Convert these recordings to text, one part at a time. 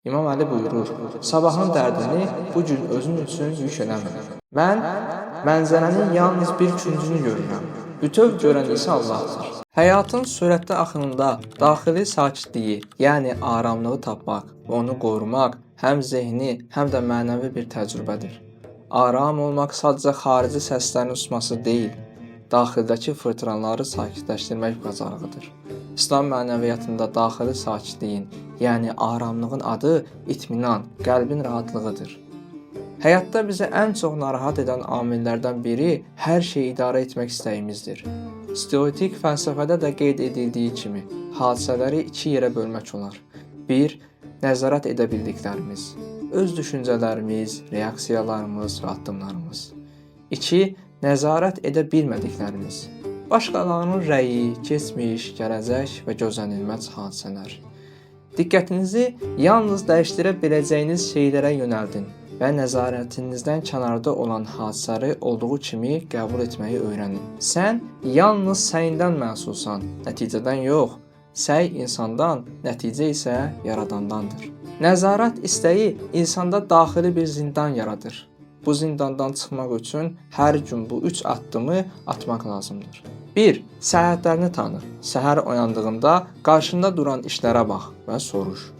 İmam Əli buyurur, sabahın dərdini bu gün özün üçün yük eləmə. Mən mənzərənin yalnız bir küncünü görürəm. Bütöv görən isə Allahdır. Həyatın sürətli axınında daxili sakitliyi, yəni aramlığı tapmaq və onu qorumaq həm zehni, həm də mənəvi bir təcrübədir. Aram olmaq sadəcə xarici səslərin susması deyil, daxildəki fırtınaları sakitləşdirmək bacarığıdır. İslam mənəviyyatında daxili sakitliyin, yəni aramlığın adı itminan, qəlbin rahatlığıdır. Həyatda bizi ən çox narahat edən amillərdən biri hər şeyi idarə etmək istəyimizdir. Stoik fəlsəfədə də qeyd edildiyi kimi, hadisələri iki yerə bölmək olar. 1. Nəzarət edə bildiklərimiz, öz düşüncələrimiz, reaksiyalarımız və addımlarımız. 2. Nəzarət edə bilmədiklərimiz, başqalarının rəyi, keçmiş, gələcək və gözlənilməz hadisələr. Diqqətinizi yalnız dəyişdirə biləcəyiniz şeylərə yönəldin və nəzarətinizdən kənarda olan hadisələri olduğu kimi qəbul etməyi öyrənin. Sən yalnız səyindən məsulsan, nəticədən yox. Səy insandan, nəticə isə yaradandandır. Nəzarət istəyi insanda daxili bir zindan yaradır. Bu zindandan çıxmaq üçün hər gün bu 3 addımı atmaq lazımdır. 1. Səhhətlərini tanı. Səhər oyandığında qarşında duran işlərə bax və soruş.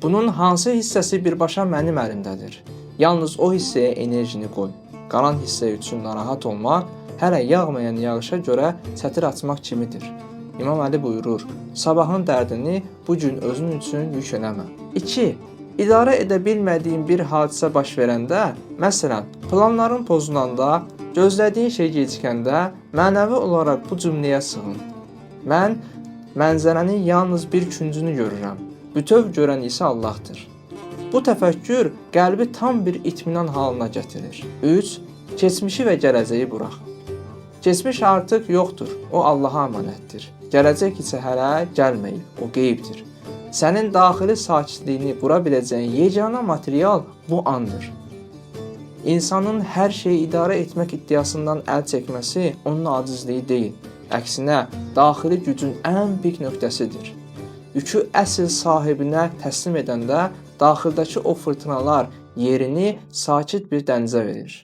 Bunun hansı hissəsi birbaşa mənim əlimdədir? Yalnız o hissəyə enerjini qoy. Qalan hissə üçün narahat olmaq hələ yağmayan yağışa görə çətir açmaq kimidir. İmam Əli buyurur, sabahın dərdini bu gün özün üçün yük eləmə. 2. İdarə edə bilmədiyin bir hadisə baş verəndə, məsələn, planların pozulanda, gözlədiyin şey gecikəndə, mənəvi olaraq bu cümləyə sığın. Mən mənzərənin yalnız bir küncünü görürəm. Bütöv görən isə Allahdır. Bu təfəkkür qəlbi tam bir itminan halına gətirir. 3. Keçmişi və gələcəyi burax. Keçmiş artıq yoxdur, o Allaha əmanətdir. Gələcək isə hələ gəlməyib, o qeybdir. Sənin daxili sakitliyini qura biləcəyin yeganə material bu andır. İnsanın hər şeyi idarə etmək iddiasından əl çəkməsi onun acizliyi deyil. Əksinə, daxili gücün ən pik nöqtəsidir. Yükü əsl sahibinə təslim edəndə daxildəki o fırtınalar yerini sakit bir dənizə verir.